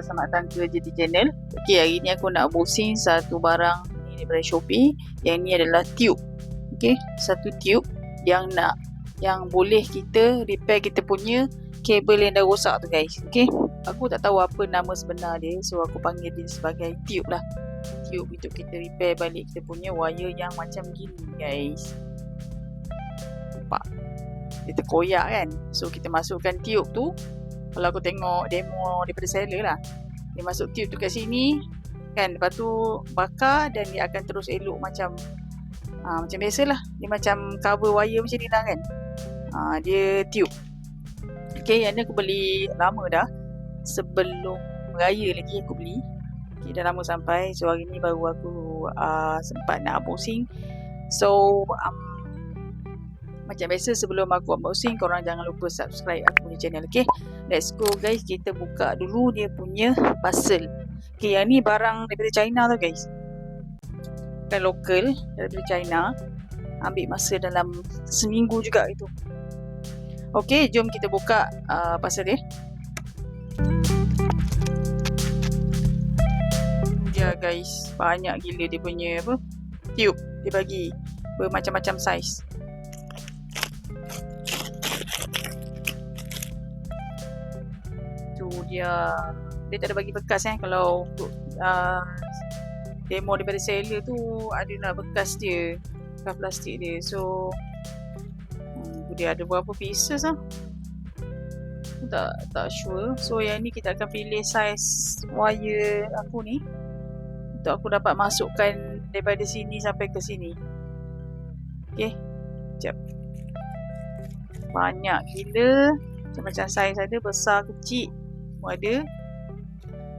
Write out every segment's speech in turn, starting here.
Selamat datang ke JT Channel. Okey, hari ni aku nak unboxing satu barang ni daripada Shopee. Yang ni adalah tube. Okey, satu tube yang boleh kita repair kita punya kabel yang dah rosak tu guys. Okey, aku tak tahu apa nama sebenar dia, so aku panggil dia sebagai tube lah. Tube untuk kita repair balik kita punya wire yang macam gini guys. Nampak? Dia terkoyak kan. So kita masukkan tube tu. Kalau aku tengok demo daripada seller lah, dia masuk tube tu kat sini kan, lepas tu bakar dan dia akan terus elok macam biasalah. Dia macam cover wire macam ni lah kan. Dia tube. Okay, yang ni aku beli lama dah, sebelum raya lagi aku beli. Okay, dah lama sampai. So hari ni baru aku sempat nak unboxing. So macam biasa, sebelum aku unboxing, korang jangan lupa subscribe aku punya channel. Okay, let's go guys. Kita buka dulu dia punya parcel. Okay, yang ni barang daripada China tau guys, bukan lokal, daripada China. Ambil masa dalam seminggu juga itu. Okay, jom kita buka parcel dia. Ya guys, banyak gila dia punya tube. Dia bagi bermacam-macam saiz. Dia tak ada bagi bekas kalau untuk demo daripada seller tu adalah bekas dia, bekas plastik dia. So dia ada berapa pieces tak sure. So yang ni kita akan pilih saiz wire aku ni untuk aku dapat masukkan daripada sini sampai ke sini. Okay, sekejap. Banyak gila, macam-macam saiz ada, besar, kecil ada.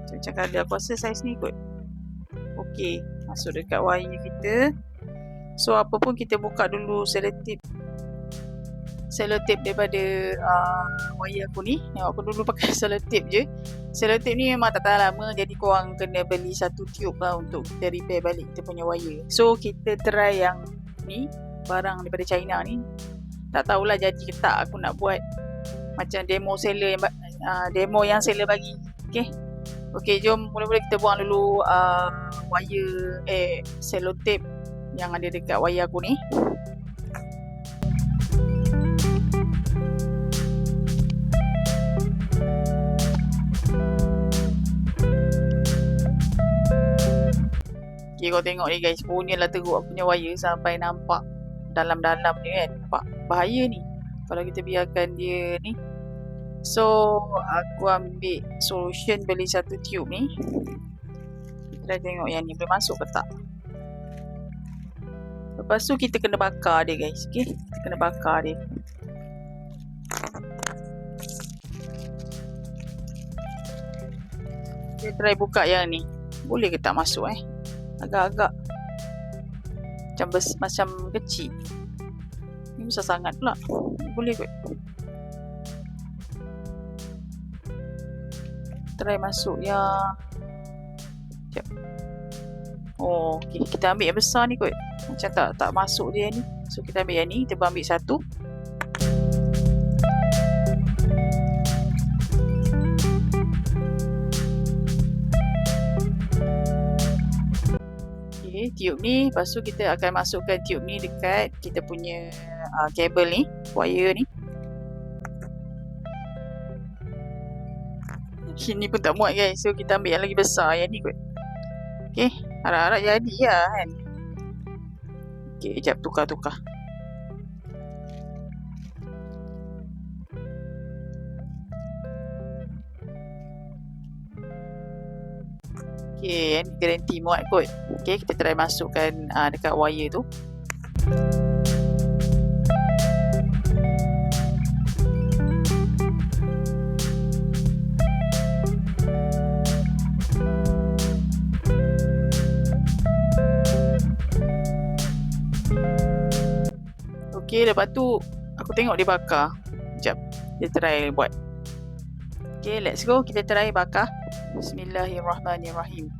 Macam kalau aku rasa saiz ni kot. Okey, masuk dekat wire kita. So apa pun kita buka dulu selotip daripada wire aku ni. Aku dulu pakai selotip je. Selotip ni memang tak tahan lama, jadi korang kena beli satu tube lah untuk kita repair balik kita punya wire. So kita try yang ni, barang daripada China ni. Tak tahulah jadi ke tak, aku nak buat macam demo yang seller bagi. Okay, jom mula-mula kita buang dulu selotip yang ada dekat wire aku ni. Okay, kau tengok ni guys, punyalah teruk aku punya wire sampai nampak dalam-dalam ni kan. Nampak bahaya ni kalau kita biarkan dia ni. So aku ambil solution, beli satu tube ni. Kita dah tengok yang ni boleh masuk ke tak. Lepas tu kita kena bakar dia guys. Okay, kita kena bakar dia. Kita try buka yang ni, boleh ke tak masuk agak-agak macam kecil. Ni besar sangat pula. Boleh kot. Try masuk yang okay, kita ambil yang besar ni kot. Macam tak masuk dia ni. So kita ambil yang ni, kita ambil satu. Okay, tube ni. Lepas tu kita akan masukkan tube ni dekat kita punya kabel ni, wire ni. Ini pun tak muat guys. So kita ambil yang lagi besar, yang ni kot. Okay, harap-harap jadi lah kan. Okay, sekejap tukar. Okay, yang ni garanti muat kot. Okay, kita try masukkan dekat wire tu. Okay, lepas tu aku tengok dia bakar. Sekejap, dia try buat. Okay, let's go. Kita try bakar. Bismillahirrahmanirrahim.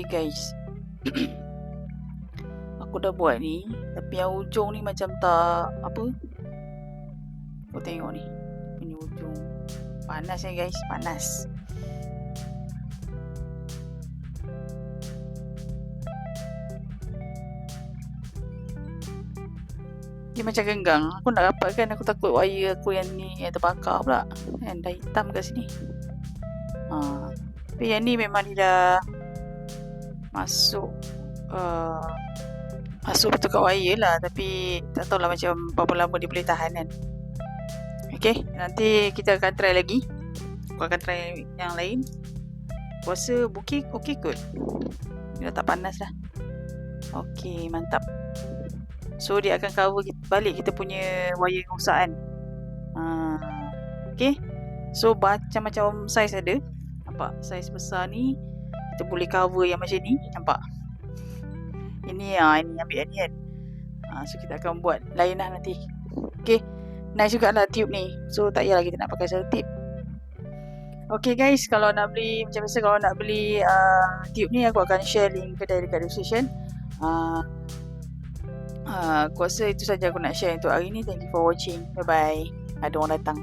Okay guys. Aku dah buat ni, tapi yang ujung ni macam tak apa. Kau tengok ni, punya ujung panas guys, panas. Dia macam genggang. Aku nak rapat kan, aku takut wire aku yang ni yang terbakar pula. Kan dah hitam kat sini. Tapi yang ni memang dia dah masuk betul kat wire lah. Tapi tak tahulah macam berapa lama dia boleh tahan kan. Okay, nanti kita akan try lagi. Aku akan try yang lain. Aku rasa okey kot. Dia dah tak panas dah. Okay, mantap. So dia akan cover balik kita punya wire yang rosak kan. Okay. So macam-macam saiz ada. Nampak saiz besar ni kita boleh cover yang macam ni. Nampak. Ini ambil yang ni kan. So kita akan buat lain lah nanti. Okay. Nice jugalah tube ni. So tak payahlah kita nak pakai selotip. Okay guys, kalau nak beli macam biasa, kalau nak beli tube ni aku akan share link kedai dekat description. Aku rasa itu saja aku nak share untuk hari ni. Thank you for watching. Bye bye. Ada orang datang.